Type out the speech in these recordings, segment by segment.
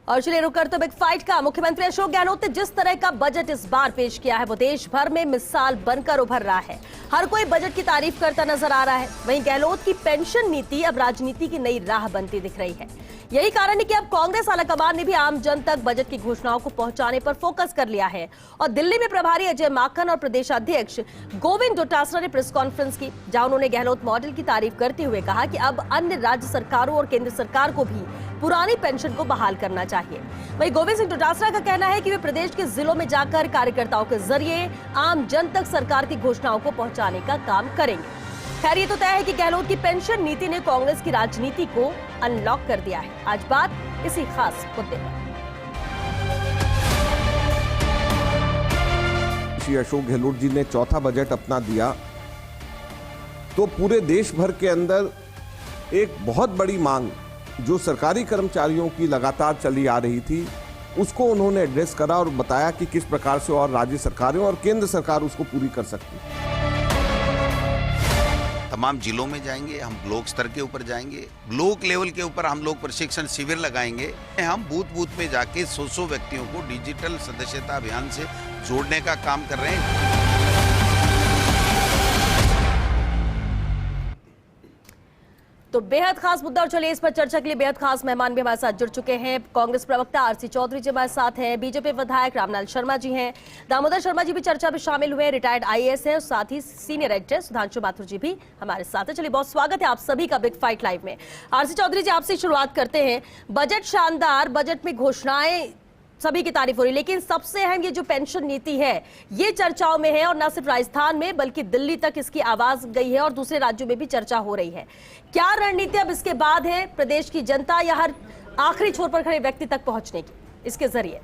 और चलिए रुक करते बिग फाइट का। मुख्यमंत्री अशोक गहलोत ने जिस तरह का बजट इस बार पेश किया है वो देश भर में मिसाल बनकर उभर रहा है। हर कोई बजट की तारीफ करता नजर आ रहा है। वहीं गहलोत की पेंशन नीति अब राजनीति की नई राह बनती दिख रही है। यही कारण है कि अब कांग्रेस आलाकमान ने भी आम जन तक बजट की घोषणाओं को पहुंचाने पर फोकस कर लिया है। और दिल्ली में प्रभारी अजय माकन और प्रदेश अध्यक्ष गोविंद डोटासरा ने प्रेस कॉन्फ्रेंस की, जहां उन्होंने गहलोत मॉडल की तारीफ करते हुए कहा कि अब अन्य राज्य सरकारों और केंद्र सरकार को भी पुरानी पेंशन को बहाल करना चाहिए। वहीं गोविंद सिंह डोटासरा का कहना है कि वे प्रदेश के जिलों में जाकर कार्यकर्ताओं के जरिए आम जन तक सरकार की घोषणाओं को पहुंचाने का काम करेंगे। खैर ये तो तय है कि गहलोत की पेंशन नीति ने कांग्रेस की राजनीति को अनलॉक कर दिया है। आज बात इसी खास मुद्दे पर। श्री अशोक गहलोत जी ने चौथा बजट अपना दिया तो पूरे देश भर के अंदर एक बहुत बड़ी मांग जो सरकारी कर्मचारियों की लगातार चली आ रही थी उसको उन्होंने एड्रेस करा और बताया कि किस प्रकार से और राज्य सरकारें और केंद्र सरकार उसको पूरी कर सकती है। तमाम जिलों में जाएंगे, हम ब्लॉक स्तर के ऊपर जाएंगे, ब्लॉक लेवल के ऊपर हम लोग प्रशिक्षण शिविर लगाएंगे। हम बूथ बूथ में जाके 100 व्यक्तियों को डिजिटल सदस्यता अभियान से जोड़ने का काम कर रहे हैं। तो बेहद खास मुद्दा, और चलिए इस पर चर्चा के लिए बेहद खास मेहमान भी हमारे साथ जुड़ चुके हैं। कांग्रेस प्रवक्ता आरसी चौधरी जी हमारे साथ हैं, बीजेपी विधायक रामलाल शर्मा जी हैं, दामोदर शर्मा जी भी चर्चा में शामिल हुए, रिटायर्ड आईएएस हैं, और साथ ही सीनियर एडिटर सुधांशु माथुर जी भी हमारे साथ हैं। चलिए बहुत स्वागत है आप सभी का बिग फाइट लाइव में। आरसी चौधरी जी आपसे शुरुआत करते हैं। बजट शानदार, बजट में घोषणाएं सभी की तारीफ हो रही, लेकिन सबसे अहम ये जो पेंशन नीति है ये चर्चाओं में है, और न सिर्फ राजस्थान में बल्कि दिल्ली तक इसकी आवाज गई है और दूसरे राज्यों में भी चर्चा हो रही है। क्या रणनीति अब इसके बाद है प्रदेश की जनता या हर आखिरी छोर पर खड़े व्यक्ति तक पहुंचने की इसके जरिए?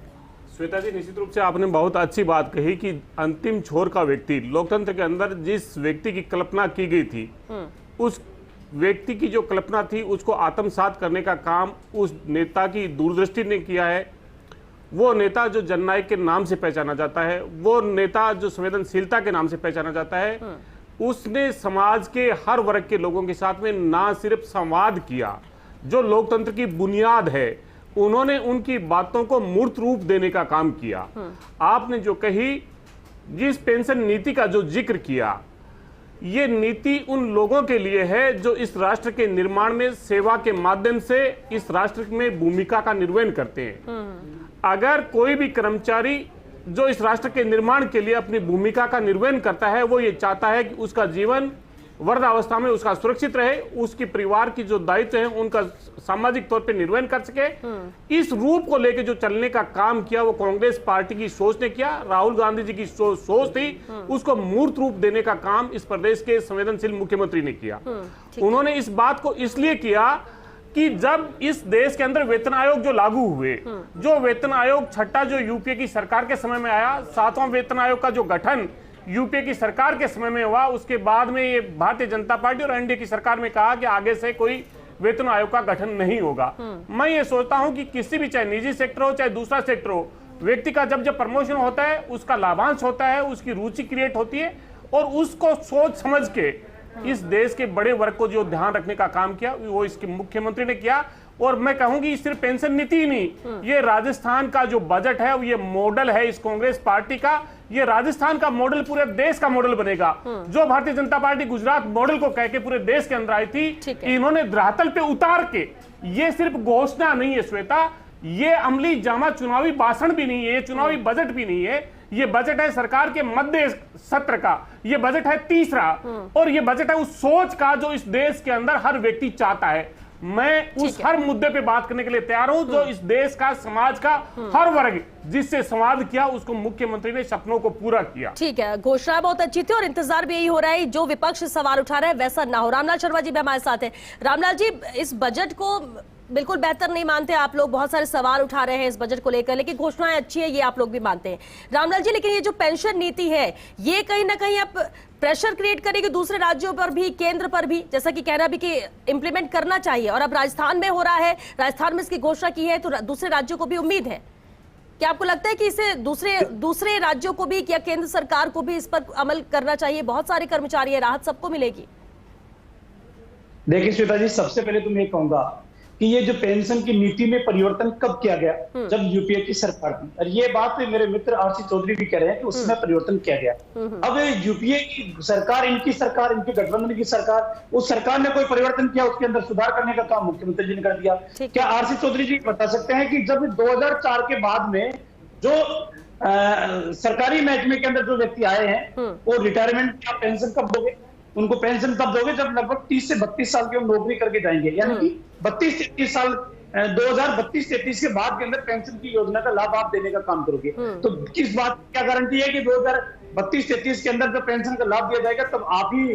श्वेता जी, निश्चित रूप से आपने बहुत अच्छी बात कही कि अंतिम छोर का व्यक्ति, लोकतंत्र के अंदर जिस व्यक्ति की कल्पना की गई थी उस व्यक्ति की जो कल्पना थी उसको आत्मसात करने का काम उस नेता की दूरदृष्टि ने किया है। वो नेता जो जननायक के नाम से पहचाना जाता है, वो नेता जो संवेदनशीलता के नाम से पहचाना जाता है, उसने समाज के हर वर्ग के लोगों के साथ में ना सिर्फ संवाद किया, जो लोकतंत्र की बुनियाद है, उन्होंने उनकी बातों को मूर्त रूप देने का काम किया। आपने जो कही, जिस पेंशन नीति का जो जिक्र किया, ये नीति उन लोगों के लिए है जो इस राष्ट्र के निर्माण में सेवा के माध्यम से इस राष्ट्र में भूमिका का निर्वहन करते हैं। अगर कोई भी कर्मचारी जो इस राष्ट्र के निर्माण के लिए अपनी भूमिका का निर्वहन करता है, वो ये चाहता है कि उसका जीवन वृद्धावस्था में उसका सुरक्षित रहे, उसकी परिवार की जो दायित्व है उनका सामाजिक तौर पे निर्वहन कर सके। इस रूप को लेकर जो चलने का काम किया वो कांग्रेस पार्टी की सोच ने किया, राहुल गांधी जी की सोच थी, उसको मूर्त रूप देने का काम इस प्रदेश के संवेदनशील मुख्यमंत्री ने किया। उन्होंने इस बात को इसलिए किया कि जब इस देश के अंदर वेतन आयोग जो लागू हुए, जो वेतन आयोग छठा जो यूपीए की सरकार के समय में आया, 7वां वेतन आयोग का जो गठन यूपीए की सरकार के समय में हुआ, उसके बाद में ये भारतीय जनता पार्टी और एनडीए की सरकार में कहा कि आगे से कोई वेतन आयोग का गठन नहीं होगा। मैं ये सोचता हूं कि किसी भी, चाहे निजी सेक्टर हो चाहे दूसरा सेक्टर हो, व्यक्ति का जब प्रमोशन होता है उसका लाभांश होता है, उसकी रुचि क्रिएट होती है, और उसको सोच समझ के इस देश के बड़े वर्ग को जो ध्यान रखने का काम किया वो इसके मुख्यमंत्री ने किया। और मैं कहूंगी सिर्फ पेंशन नीति ही नहीं, ये राजस्थान का जो बजट है ये मॉडल है इस कांग्रेस पार्टी का। ये राजस्थान का मॉडल पूरे देश का मॉडल बनेगा। जो भारतीय जनता पार्टी गुजरात मॉडल को कह के पूरे देश के अंदर आई थी, इन्होंने धरातल पे उतार के, ये सिर्फ घोषणा नहीं है श्वेता, ये अमली जामा चुनावी भाषण भी नहीं है, ये चुनावी बजट भी नहीं है, ये बजट है सरकार के मध्य सत्र का, ये बजट है तीसरा, और ये बजट है उस सोच का जो इस देश के अंदर हर व्यक्ति चाहता है। मैं उस हर मुद्दे पे बात करने के लिए तैयार हूं जो इस देश का, समाज का हर वर्ग जिससे संवाद किया उसको मुख्यमंत्री ने सपनों को पूरा किया। ठीक है, घोषणा बहुत अच्छी थी और इंतजार भी यही हो रहा है जो विपक्ष सवाल उठा रहा है वैसा ना हो। रामलाल शर्मा जी भी हमारे साथ हैं। रामलाल जी, इस बजट को बिल्कुल बेहतर नहीं मानते आप लोग, बहुत सारे सवाल उठा रहे हैं इस बजट को लेकर, लेकिन घोषणाएं अच्छी है ये आप लोग भी मानते हैं। रामलाल जी, लेकिन ये जो पेंशन नीति है ये कहीं ना कहीं अब प्रेशर क्रिएट करेगी दूसरे राज्यों पर भी, केंद्र पर भी, जैसा कि कहना भी कि इंप्लीमेंट करना चाहिए, और अब राजस्थान में हो रहा है, राजस्थान में इसकी घोषणा की है तो दूसरे राज्यों को भी उम्मीद है। क्या आपको लगता है कि इसे दूसरे राज्यों को भी या केंद्र सरकार को भी इस पर अमल करना चाहिए? बहुत सारे कर्मचारी है, राहत सबको मिलेगी। देखिए श्वेता जी, सबसे पहले तो मैं कहूंगा कि ये जो पेंशन की नीति में परिवर्तन कब किया गया, जब यूपीए की सरकार थी। और ये बात मेरे मित्र आरसी चौधरी भी कह रहे हैं कि उसमें परिवर्तन किया गया। अब यूपीए की सरकार, इनकी गठबंधन की सरकार, उस सरकार ने कोई परिवर्तन किया, उसके अंदर सुधार करने का काम मुख्यमंत्री जी ने कर दिया। क्या आरसी चौधरी जी बता सकते हैं कि जब 2004 के बाद में जो सरकारी महकमे के अंदर जो व्यक्ति आए हैं वो रिटायरमेंट या पेंशन कब दोगे? उनको पेंशन तब दोगे जब लगभग 30 से 32 साल की हम नौकरी करके जाएंगे, यानी कि 32-33 साल 2032-33 के बाद के अंदर पेंशन की योजना का लाभ आप देने का काम करोगे। तो किस बात की क्या गारंटी है कि 2032-33 के अंदर जब पेंशन का लाभ दिया जाएगा तब आप ही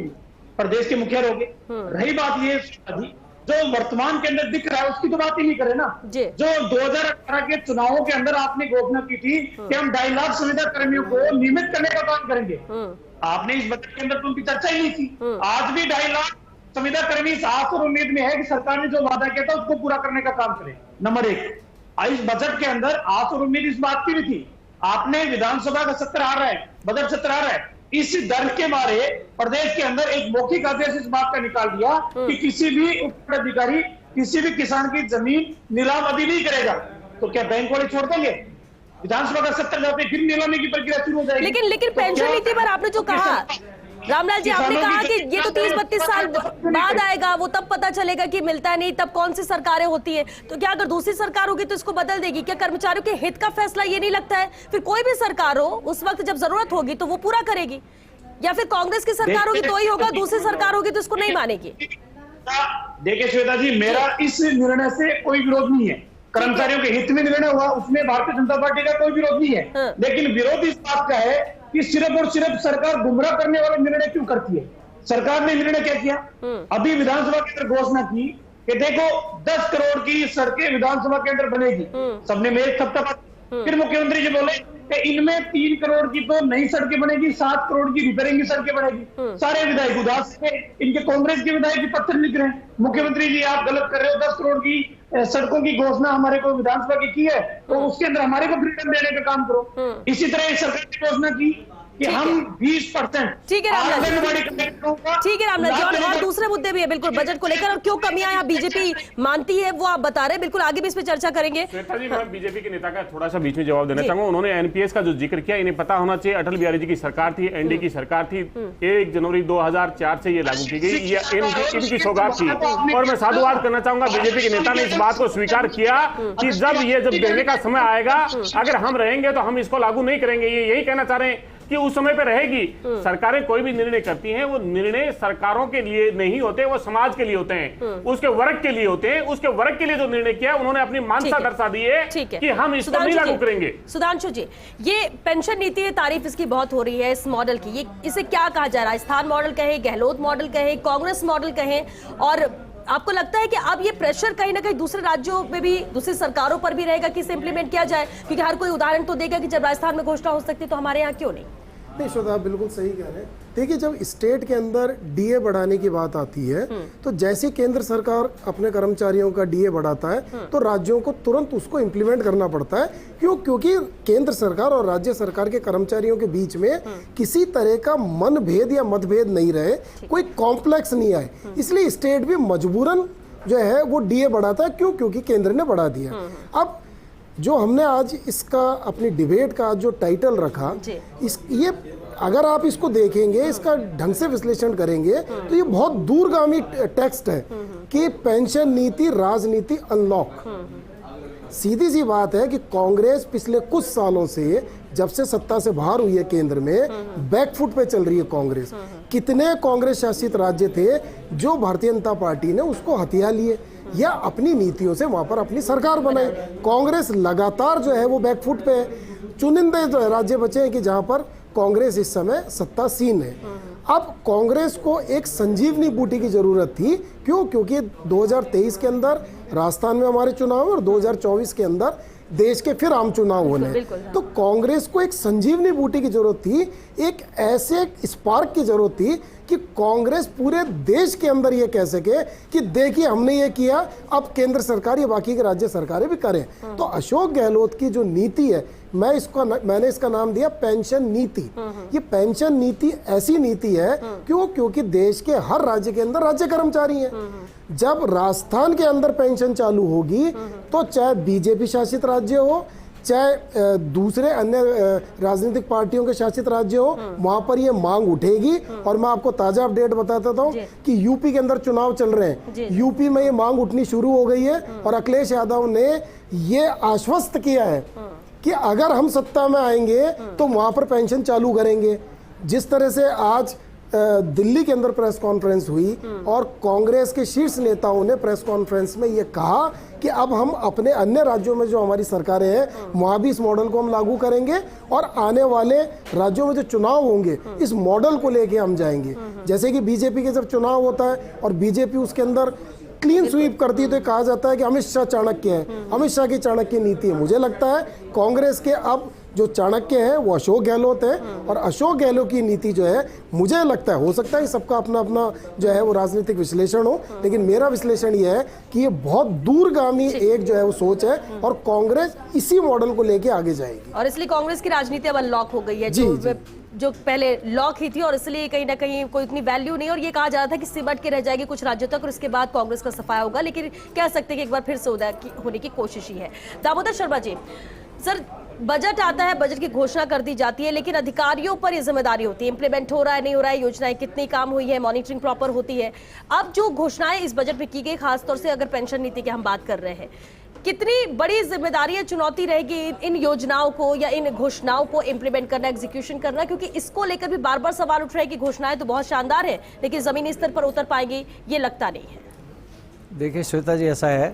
प्रदेश के मुखिया रहोगे? रही बात ये जो वर्तमान के अंदर दिख रहा है उसकी तो बात ही नहीं करे ना। जो 2018 के चुनावों के अंदर आपने घोषणा की थी कि हम 2.5 लाख संविदा कर्मियों को नियमित करने का काम करेंगे, आपने इस बजट के अंदर तो उनकी चर्चा ही नहीं की। आज भी 2.5 लाख संविदा कर्मी इस आस और उम्मीद में है कि सरकार ने जो वादा किया था उसको पूरा करने का काम करे। नंबर 1, इस बजट के अंदर आस और उम्मीद इस बात की भी थी, आपने विधानसभा का सत्र आ रहा है, बजट सत्र आ रहा है, इस दर के बारे प्रदेश के अंदर एक मौखिक आदेश इस बात का निकाल दिया कि किसी भी उपअधिकारी किसी भी किसान की जमीन नीलाम अभी नहीं करेगा। तो क्या बैंक वाले छोड़ देंगे? विधानसभा का सत्र जाते फिर नीलामी की प्रक्रिया शुरू हो जाएगी। लेकिन पेंशन नीति पर आपने जो कहा रामलाल जी, आपने कहा कि ये तो 30-32 साल बाद आएगा, वो तब पता चलेगा कि मिलता नहीं, तब कौन सी सरकारें होती हैं। तो क्या अगर दूसरी सरकार होगी तो इसको बदल देगी? क्या कर्मचारियों के हित का फैसला ये नहीं लगता है? फिर कोई भी सरकार हो उस वक्त जब जरूरत होगी तो वो पूरा करेगी, या फिर कांग्रेस की सरकार होगी तो ही होगा, दूसरी सरकार होगी तो इसको नहीं मानेगी? देखिए श्वेता जी, मेरा इस निर्णय से कोई विरोध नहीं है। कर्मचारियों के हित में निर्णय हुआ, उसमें भारतीय जनता पार्टी का कोई विरोध नहीं है। लेकिन विरोध इस बात का है कि सिर्फ और सिर्फ सरकार गुमराह करने वाले निर्णय क्यों करती है? सरकार ने निर्णय क्या किया? अभी विधानसभा के अंदर घोषणा की कि देखो 10 करोड़ की सड़कें विधानसभा के अंदर बनेगी, सबने मेज थपथपा। फिर मुख्यमंत्री जी बोले कि इनमें 3 करोड़ की तो नई सड़कें बनेगी, 7 करोड़ की रिपेयरिंग की सड़कें बनेगी। सारे विधायक उदास थे, इनके कांग्रेस के विधायक भी पत्थर लिख रहे हैं, मुख्यमंत्री जी आप गलत कर रहे हो, 10 करोड़ की सड़कों की घोषणा हमारे को विधानसभा की है तो उसके अंदर हमारे को फ्रीडम देने का काम करो। इसी तरह सरकार ने घोषणा की कि हम 20%। ठीक है रामलाल जी, और दूसरे मुद्दे भी है बिल्कुल बजट को लेकर, और क्यों कमियां यहाँ बीजेपी मानती है वो आप बता रहे हैं। बिल्कुल आगे भी इस पे चर्चा करेंगे। श्वेता जी, मैं बीजेपी के नेता का थोड़ा सा बीच में जवाब देना चाहूंगा। उन्होंने एनपीएस का जो जिक्र किया, इन्हें पता होना चाहिए अटल बिहारी जी की सरकार थी, एनडी की सरकार थी, 1 जनवरी 2004 से ये लागू की गई, ये इनकी सौगात थी। और मैं साधुवाद करना चाहूंगा, बीजेपी के नेता ने इस बात को स्वीकार किया कि जब देने का समय आएगा, अगर हम रहेंगे तो हम इसको लागू नहीं करेंगे। ये यही कहना चाह रहे हैं कि उस समय पे रहेगी। सरकारें कोई भी निर्णय करती हैं, वो निर्णय सरकारों के लिए नहीं होते, वो समाज के लिए होते हैं, उसके वर्ग के लिए होते हैं। उसके वर्ग के लिए जो निर्णय किया, उन्होंने अपनी मानसा दर्शा दी है कि हम इसको नहीं लागू करेंगे। सुधांशु जी, ये पेंशन नीति है, तारीफ इसकी बहुत हो रही है, इस मॉडल की, ये इसे क्या कहा जा रहा है? राजस्थान मॉडल कहे, गहलोत मॉडल कहे, कांग्रेस मॉडल कहे, और आपको लगता है कि अब ये प्रेशर कहीं ना कहीं दूसरे राज्यों में भी, दूसरी सरकारों पर भी रहेगा कि इसे इंप्लीमेंट किया जाए? क्योंकि हर कोई उदाहरण तो देगा कि जब राजस्थान में घोषणा हो सकती तो हमारे यहाँ क्यों नहीं? नहीं श्वेता, आप बिल्कुल सही कह रहे हैं। देखिए, जब स्टेट के अंदर डीए बढ़ाने की बात आती है तो जैसे केंद्र सरकार अपने कर्मचारियों का डीए बढ़ाता है तो राज्यों को तुरंत उसको इम्प्लीमेंट करना पड़ता है। क्योंकि केंद्र सरकार और राज्य सरकार के कर्मचारियों के बीच में किसी तरह का मनभेद या मतभेद नहीं रहे, कोई कॉम्प्लेक्स नहीं आए, इसलिए स्टेट भी मजबूरन जो है वो डीए बढ़ाता है। क्योंकि केंद्र ने बढ़ा दिया। अब जो हमने आज इसका अपनी डिबेट का जो टाइटल रखा, ये अगर आप इसको देखेंगे, इसका ढंग से विश्लेषण करेंगे तो ये बहुत दूरगामी टेक्स्ट है कि पेंशन नीति राजनीति अनलॉक। सीधी सी बात है कि कांग्रेस पिछले कुछ सालों से, जब से सत्ता से बाहर हुई है केंद्र में, बैकफुट पे चल रही है कांग्रेस। कितने कांग्रेस शासित राज्य थे जो भारतीय जनता पार्टी ने उसको हथिया लिए या अपनी नीतियों से वहां पर अपनी सरकार बनाई। कांग्रेस लगातार जो है वो बैकफुट पे है। चुनिंदे राज्य बचे हैं कि जहां पर कांग्रेस इस समय सत्तासीन है। अब कांग्रेस को एक संजीवनी बूटी की जरूरत थी। क्योंकि 2023 के अंदर राजस्थान में हमारे चुनाव और 2024 के अंदर देश के फिर आम चुनाव होने, तो कांग्रेस को एक संजीवनी बूटी की जरूरत थी, एक ऐसे स्पार्क की जरूरत थी कि कांग्रेस पूरे देश के अंदर ये कह सके कि देखिए हमने ये किया, अब केंद्र सरकार या बाकी के राज्य सरकारें भी करें। तो अशोक गहलोत की जो नीति है, मैंने इसका नाम दिया पेंशन नीति। ये पेंशन नीति ऐसी नीति है क्योंकि देश के हर राज्य के अंदर राज्य कर्मचारी हैं। जब राजस्थान के अंदर पेंशन चालू होगी तो चाहे बीजेपी शासित राज्य हो, चाहे दूसरे अन्य राजनीतिक पार्टियों के शासित राज्य हो, वहां पर ये मांग उठेगी। और मैं आपको ताजा अपडेट बताता हूँ कि यूपी के अंदर चुनाव चल रहे हैं, यूपी में ये मांग उठनी शुरू हो गई है और अखिलेश यादव ने ये आश्वस्त किया है कि अगर हम सत्ता में आएंगे तो वहां पर पेंशन चालू करेंगे। जिस तरह से आज दिल्ली के अंदर प्रेस कॉन्फ्रेंस हुई और कांग्रेस के शीर्ष नेताओं ने प्रेस कॉन्फ्रेंस में ये कहा कि अब हम अपने अन्य राज्यों में जो हमारी सरकारें हैं वहां भी इस मॉडल को हम लागू करेंगे और आने वाले राज्यों में जो चुनाव होंगे इस मॉडल को लेके हम जाएंगे। जैसे कि बीजेपी के जब चुनाव होता है और बीजेपी उसके अंदर क्लीन स्वीप करती है तो कहा जाता है कि अमित शाह चाणक्य है, अमित शाह की चाणक्य नीति है। मुझे लगता है कांग्रेस के अब जो चाणक्य है वो अशोक गहलोत है और अशोक गहलोत की नीति जो है, मुझे लगता है, हो सकता है सबका अपना अपना जो है वो राजनीतिक विश्लेषण हो, लेकिन मेरा विश्लेषण ये है कि ये बहुत दूरगामी एक जो है वो सोच है और कांग्रेस इसी मॉडल को लेके आगे जाएगी। और इसलिए कांग्रेस की राजनीति अब अनलॉक हो गई है, जो पहले लॉक ही थी और इसलिए कहीं ना कहीं कोई इतनी वैल्यू नहीं, और ये कहा जा रहा था कि सिमट के रह जाएगी कुछ राज्यों तक और इसके बाद कांग्रेस का सफाया होगा, लेकिन कह सकते हैं कि एक बार फिर से होने की कोशिश ही है। दामोदर शर्मा जी, सर बजट आता है, बजट की घोषणा कर दी जाती है, लेकिन अधिकारियों पर ये जिम्मेदारी होती है, इंप्लीमेंट हो रहा है नहीं हो रहा है, योजनाएं कितनी काम हुई है, मॉनिटरिंग प्रॉपर होती है। अब जो घोषणाएं इस बजट में की गई, खासतौर से अगर पेंशन नीति की हम बात कर रहे हैं, कितनी बड़ी जिम्मेदारी या चुनौती रहेगी इन योजनाओं को या इन घोषणाओं को इंप्लीमेंट करना, एग्जीक्यूशन करना, क्योंकि इसको लेकर भी बार बार सवाल उठ रहे हैं कि घोषणाएं तो बहुत शानदार है लेकिन जमीनी स्तर पर उतर पाएंगी, ये लगता नहीं है। देखिए श्वेता जी, ऐसा है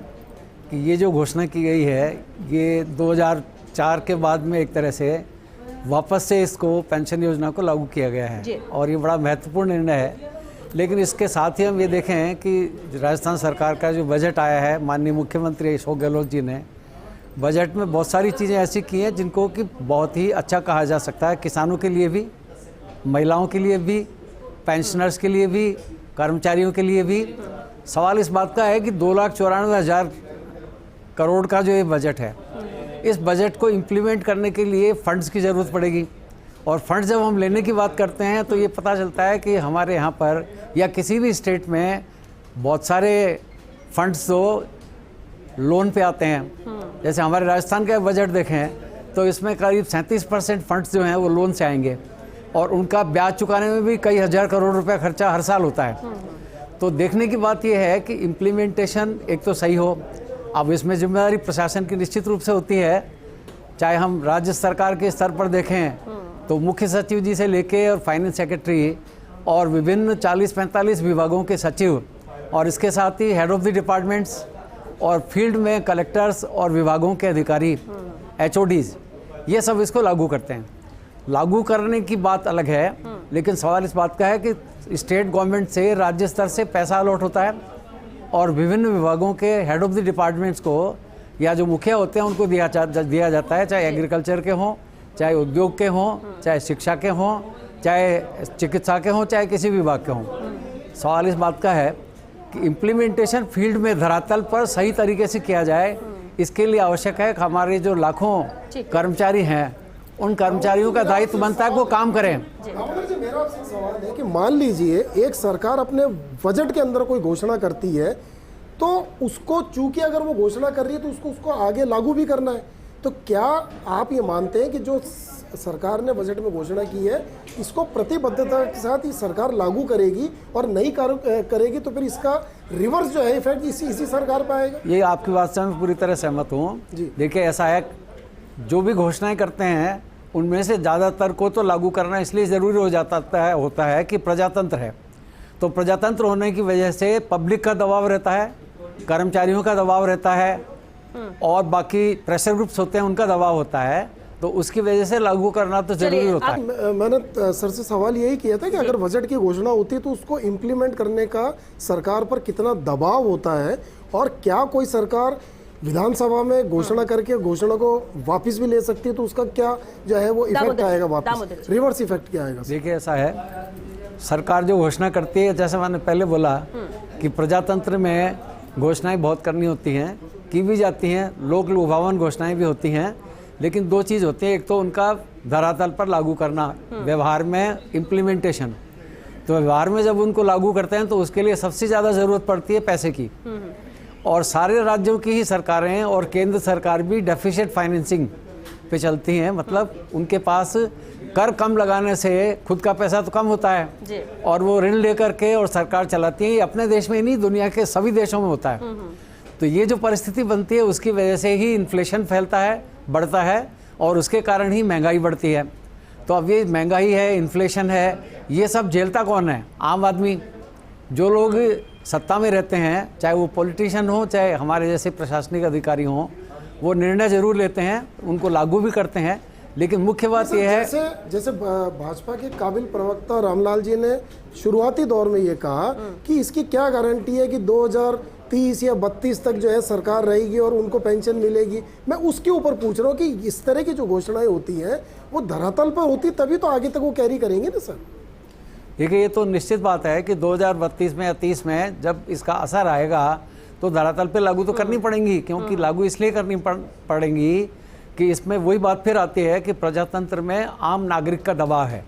कि ये जो घोषणा की गई है ये 2004 के बाद में एक तरह से वापस से इसको पेंशन योजना को लागू किया गया है और ये बड़ा महत्वपूर्ण निर्णय है। लेकिन इसके साथ ही हम ये देखें कि राजस्थान सरकार का जो बजट आया है, माननीय मुख्यमंत्री अशोक गहलोत जी ने बजट में बहुत सारी चीज़ें ऐसी की हैं जिनको कि बहुत ही अच्छा कहा जा सकता है, किसानों के लिए भी, महिलाओं के लिए भी, पेंशनर्स के लिए भी, कर्मचारियों के लिए भी। सवाल इस बात का है कि 2,94,000 करोड़ का जो ये बजट है, इस बजट को इम्प्लीमेंट करने के लिए फंड्स की ज़रूरत पड़ेगी और फंड्स जब हम लेने की बात करते हैं तो ये पता चलता है कि हमारे यहाँ पर या किसी भी स्टेट में बहुत सारे फंड्स तो लोन पे आते हैं। जैसे हमारे राजस्थान का बजट देखें तो इसमें करीब 37% फंड्स जो हैं वो लोन से आएंगे और उनका ब्याज चुकाने में भी कई हज़ार करोड़ रुपए खर्चा हर साल होता है। तो देखने की बात यह है कि इम्प्लीमेंटेशन एक तो सही हो। अब इसमें जिम्मेदारी प्रशासन की निश्चित रूप से होती है, चाहे हम राज्य सरकार के स्तर पर देखें तो मुख्य सचिव जी से लेके और फाइनेंस सेक्रेटरी और विभिन्न 40-45 विभागों के सचिव और इसके साथ ही हेड ऑफ द डिपार्टमेंट्स और फील्ड में कलेक्टर्स और विभागों के अधिकारी HODs, ये सब इसको लागू करते हैं। लागू करने की बात अलग है, लेकिन सवाल इस बात का है कि स्टेट गवर्नमेंट से राज्य स्तर से पैसा अलॉट होता है और विभिन्न विभागों के हेड ऑफ द डिपार्टमेंट्स को या जो मुखिया होते हैं उनको दिया जाता है, चाहे एग्रीकल्चर के हों, चाहे उद्योग के हों, चाहे शिक्षा के हों, चाहे चिकित्सा के हों, चाहे किसी विभाग के हों। सवाल इस बात का है कि इम्प्लीमेंटेशन फील्ड में धरातल पर सही तरीके से किया जाए। इसके लिए आवश्यक है कि हमारे जो लाखों कर्मचारी हैं उन कर्मचारियों का दायित्व बनता है कि वो काम करें। मेरा आपसे सवाल है कि मान लीजिए एक सरकार अपने बजट के अंदर कोई घोषणा करती है तो उसको, चूंकि अगर वो घोषणा कर रही है तो उसको आगे लागू भी करना है। तो क्या आप ये मानते हैं कि जो सरकार ने बजट में घोषणा की है इसको प्रतिबद्धता के साथ ही सरकार लागू करेगी और नहीं करेगी तो फिर इसका रिवर्स जो है इफेक्ट इसी सरकार पर आएगा? ये आपकी बात से मैं पूरी तरह सहमत हूँ। देखिए ऐसा है, जो भी घोषणाएं करते हैं उनमें से ज़्यादातर को तो लागू करना इसलिए ज़रूरी होता है कि प्रजातंत्र है। तो प्रजातंत्र होने की वजह से पब्लिक का दबाव रहता है, कर्मचारियों का दबाव रहता है और बाकी प्रेशर ग्रुप्स होते हैं उनका दबाव होता है, तो उसकी वजह से लागू करना तो जरूरी होता है। मैंने सर से सवाल यही किया था कि अगर बजट की घोषणा होती है तो उसको इम्प्लीमेंट करने का सरकार पर कितना दबाव होता है और क्या कोई सरकार विधानसभा में घोषणा करके घोषणा को वापस भी ले सकती है तो उसका क्या जो है वो इफेक्ट आएगा, वापस रिवर्स इफेक्ट क्या आएगा? देखिए ऐसा है, सरकार जो घोषणा करती है, जैसे मैंने पहले बोला कि प्रजातंत्र में घोषणाएं बहुत करनी होती हैं, की भी जाती हैं, लोक लुभावन घोषणाएं भी होती हैं, लेकिन दो चीज़ होती है, एक तो उनका धरातल पर लागू करना, व्यवहार में इम्प्लीमेंटेशन। तो व्यवहार में जब उनको लागू करते हैं तो उसके लिए सबसे ज़्यादा ज़रूरत पड़ती है पैसे की। और सारे राज्यों की ही सरकारें और केंद्र सरकार भी डेफिसिट फाइनेंसिंग पे चलती हैं, मतलब उनके पास कर कम लगाने से खुद का पैसा तो कम होता है जी। और वो ऋण लेकर के और सरकार चलाती है। ये अपने देश में ही नहीं, दुनिया के सभी देशों में होता है। तो ये जो परिस्थिति बनती है उसकी वजह से ही इन्फ्लेशन फैलता है, बढ़ता है, और उसके कारण ही महंगाई बढ़ती है। तो अब ये महंगाई है, इन्फ्लेशन है, ये सब झेलता कौन है? आम आदमी। जो लोग सत्ता में रहते हैं, चाहे वो पॉलिटिशियन हो चाहे हमारे जैसे प्रशासनिक अधिकारी हों, वो निर्णय जरूर लेते हैं, उनको लागू भी करते हैं, लेकिन मुख्य बात यह है जैसे भाजपा के काबिल प्रवक्ता रामलाल जी ने शुरुआती दौर में ये कहा कि इसकी क्या गारंटी है कि 2030 या 32 तक जो है सरकार रहेगी और उनको पेंशन मिलेगी। मैं उसके ऊपर पूछ रहा हूँ कि इस तरह की जो घोषणाएं होती हैं वो धरातल पर होती तभी तो आगे तक वो कैरी करेंगे ना सर। देखिए, ये तो निश्चित बात है कि 2032 में या 30 में जब इसका असर आएगा तो धरातल पे लागू तो करनी पड़ेंगी, क्योंकि लागू इसलिए करनी पड़ेंगी कि इसमें वही बात फिर आती है कि प्रजातंत्र में आम नागरिक का दबाव है,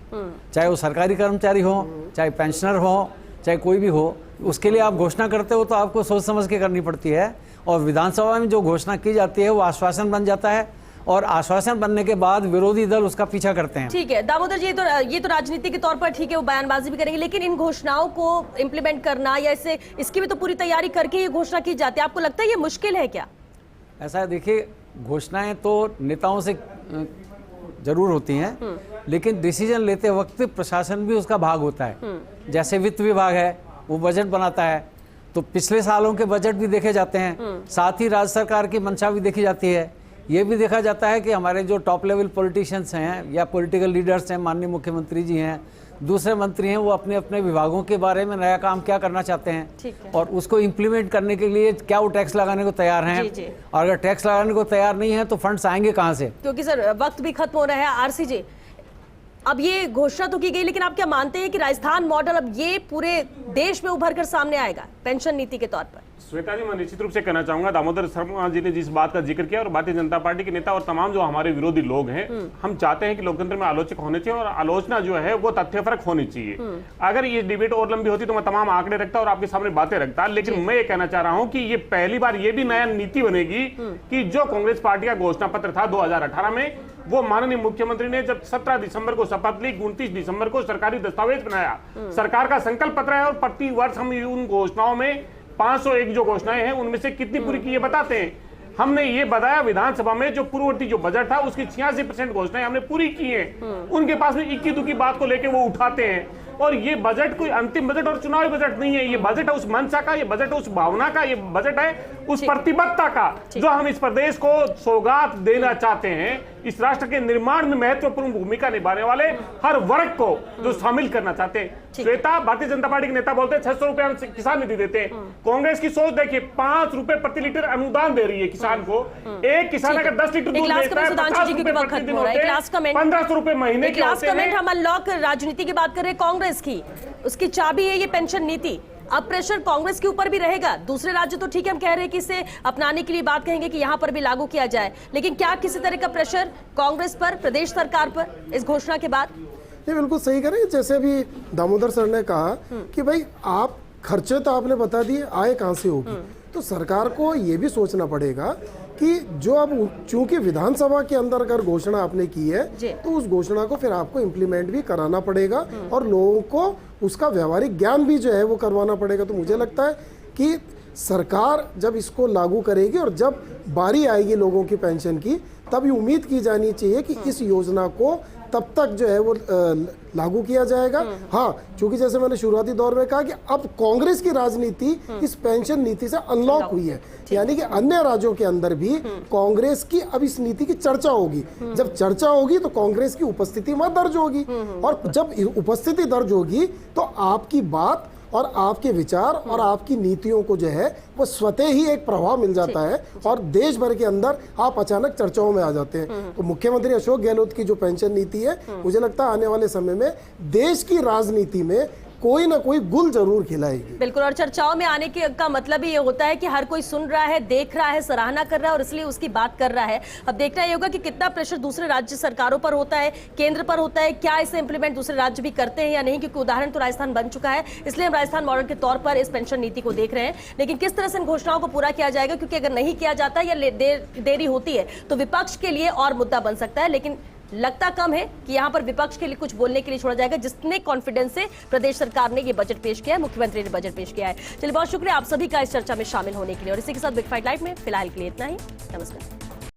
चाहे वो सरकारी कर्मचारी हो, चाहे पेंशनर हो, चाहे कोई भी हो। उसके लिए आप घोषणा करते हो तो आपको सोच समझ के करनी पड़ती है, और विधानसभा में जो घोषणा की जाती है वो आश्वासन बन जाता है, और आश्वासन बनने के बाद विरोधी दल उसका पीछा करते हैं। ठीक है दामोदर जी, ये तो राजनीति के तौर पर ठीक है, वो बयानबाजी भी करेंगे, लेकिन इन घोषणाओं को इम्प्लीमेंट करना या इसकी भी तो पूरी तैयारी करके ये घोषणा की जाती है। आपको लगता है ये मुश्किल है क्या? ऐसा है, देखिए, घोषणाएं तो नेताओं से जरूर होती हैं, लेकिन डिसीजन लेते वक्त प्रशासन भी उसका भाग होता है। जैसे वित्त विभाग है, वो बजट बनाता है, तो पिछले सालों के बजट भी देखे जाते हैं, साथ ही राज्य सरकार की मंशा भी देखी जाती है। ये भी देखा जाता है कि हमारे जो टॉप लेवल पॉलिटिशियंस हैं या पॉलिटिकल लीडर्स हैं, माननीय मुख्यमंत्री जी हैं, दूसरे मंत्री हैं, वो अपने अपने विभागों के बारे में नया काम क्या करना चाहते हैं और उसको इम्प्लीमेंट करने के लिए क्या वो टैक्स लगाने को तैयार हैं। और अगर टैक्स लगाने को तैयार नहीं है तो फंड्स आएंगे कहाँ से? क्योंकि सर वक्त भी खत्म हो रहा है। आरसी जी, अब ये घोषणा तो की गई, लेकिन आप क्या मानते हैं कि राजस्थान मॉडल अब ये पूरे देश में उभर कर सामने आएगा पेंशन नीति के तौर पर? श्वेता जी, मैं निश्चित रूप से कहना चाहूंगा, दामोदर शर्मा जी ने जिस बात का जिक्र किया, और भारतीय जनता पार्टी के नेता और तमाम जो हमारे विरोधी लोग हैं, हम चाहते हैं कि लोकतंत्र में आलोचक होने चाहिए और आलोचना जो है वो तथ्यपरक होनी चाहिए। अगर ये डिबेट और लंबी होती तो मैं तमाम आंकड़े रखता और आपके सामने बातें रखता, लेकिन मैं ये कहना चाह रहा हूं कि ये पहली बार ये भी नया नीति बनेगी कि जो कांग्रेस पार्टी का घोषणा पत्र था 2018 में, वो माननीय मुख्यमंत्री ने जब 17 दिसंबर को शपथ ली, 29 दिसंबर को सरकारी दस्तावेज बनाया, सरकार का संकल्प पत्र है, और प्रति वर्ष हम उन घोषणाओं में 501 जो घोषणाएं हैं उनमें से कितनी पूरी की ये बताते हैं। हमने ये बताया विधानसभा में जो पूर्ववर्ती जो बजट था उसकी 86% घोषणाएं हमने पूरी की हैं। उनके पास में इक्की दुक्की बात को लेके वो उठाते हैं, और ये बजट कोई अंतिम बजट और चुनावी बजट नहीं है। ये बजट है उस मंशा का, ये बजट है उस भावना का, ये बजट है उस प्रतिबद्धता का जो हम इस प्रदेश को सौगात देना चाहते हैं, इस राष्ट्र के निर्माण में महत्वपूर्ण भूमिका निभाने वाले हर वर्ग को जो शामिल करना चाहते हैं। श्वेता, भारतीय जनता पार्टी के नेता बोलते हैं 600 रुपए हम किसान निधि देते हैं। कांग्रेस की सोच देखिए, 5 रुपए प्रति लीटर अनुदान दे रही है किसान को। एक किसान अगर 10 लीटर दूध देता है 50 रुपए प्रतिदिन होते हैं, 1500 रुपए महीने के होते हैं। हम अनलॉक राजनीति की बात कर रहे हैं, कांग्रेस की उसकी चाबी है ये पेंशन नीति। अब प्रेशर कांग्रेस के ऊपर भी रहेगा। दूसरे राज्य तो ठीक है, हम कह रहे हैं कि इसे अपनाने के लिए बात कहेंगे कि यहां पर भी लागू किया जाए, लेकिन क्या किसी तरह का प्रेशर कांग्रेस पर, प्रदेश सरकार पर इस घोषणा के बाद? ये बिल्कुल सही कह रहे हैं। जैसे अभी दामोदर सर ने कहा कि भाई आप खर्चे तो आपने बता दिए, आय कहां से होगी? तो सरकार को ये भी सोचना पड़ेगा कि जो अब चूंकि विधानसभा के अंदर अगर घोषणा आपने की है तो उस घोषणा को फिर आपको इम्प्लीमेंट भी कराना पड़ेगा और लोगों को उसका व्यवहारिक ज्ञान भी जो है वो करवाना पड़ेगा। तो मुझे लगता है कि सरकार जब इसको लागू करेगी और जब बारी आएगी लोगों की पेंशन की, तब ये उम्मीद की जानी चाहिए कि इस योजना को तब तक जो है वो लागू किया जाएगा। हाँ, क्योंकि जैसे मैंने शुरुआती दौर में कहा कि अब कांग्रेस की राजनीति इस पेंशन नीति से अनलॉक हुई है, यानी कि अन्य राज्यों के अंदर भी कांग्रेस की अब इस नीति की चर्चा होगी। जब चर्चा होगी तो कांग्रेस की उपस्थिति वहां दर्ज होगी, और जब उपस्थिति दर्ज होगी तो आपकी बात और आपके विचार और आपकी नीतियों को जो है वो स्वतः ही एक प्रभाव मिल जाता है और देश भर के अंदर आप अचानक चर्चाओं में आ जाते हैं। तो मुख्यमंत्री अशोक गहलोत की जो पेंशन नीति है, मुझे लगता है आने वाले समय में देश की राजनीति में कोई ना कोई गुल जरूर खिलाएगी। बिल्कुल, और चर्चाओं में आने का मतलब ही ये होता है कि हर कोई सुन रहा है, देख रहा है, सराहना कर रहा है और इसलिए उसकी बात कर रहा है। अब देखना ये होगा कि कितना प्रेशर दूसरे राज्य सरकारों पर होता है, केंद्र पर होता है, क्या इसे इंप्लीमेंट दूसरे राज्य भी करते हैं या नहीं, क्योंकि उदाहरण तो राजस्थान बन चुका है, इसलिए हम राजस्थान मॉडल के तौर पर इस पेंशन नीति को देख रहे हैं। लेकिन किस तरह से इन घोषणाओं को पूरा किया जाएगा, क्योंकि अगर नहीं किया जाता या देरी होती है तो विपक्ष के लिए और मुद्दा बन सकता है। लेकिन लगता कम है कि यहां पर विपक्ष के लिए कुछ बोलने के लिए छोड़ा जाएगा, जितने कॉन्फिडेंस से प्रदेश सरकार ने ये बजट पेश किया है, मुख्यमंत्री ने बजट पेश किया है। चलिए, बहुत शुक्रिया आप सभी का इस चर्चा में शामिल होने के लिए, और इसी के साथ बिग फाइट लाइव में फिलहाल के लिए इतना ही। नमस्कार।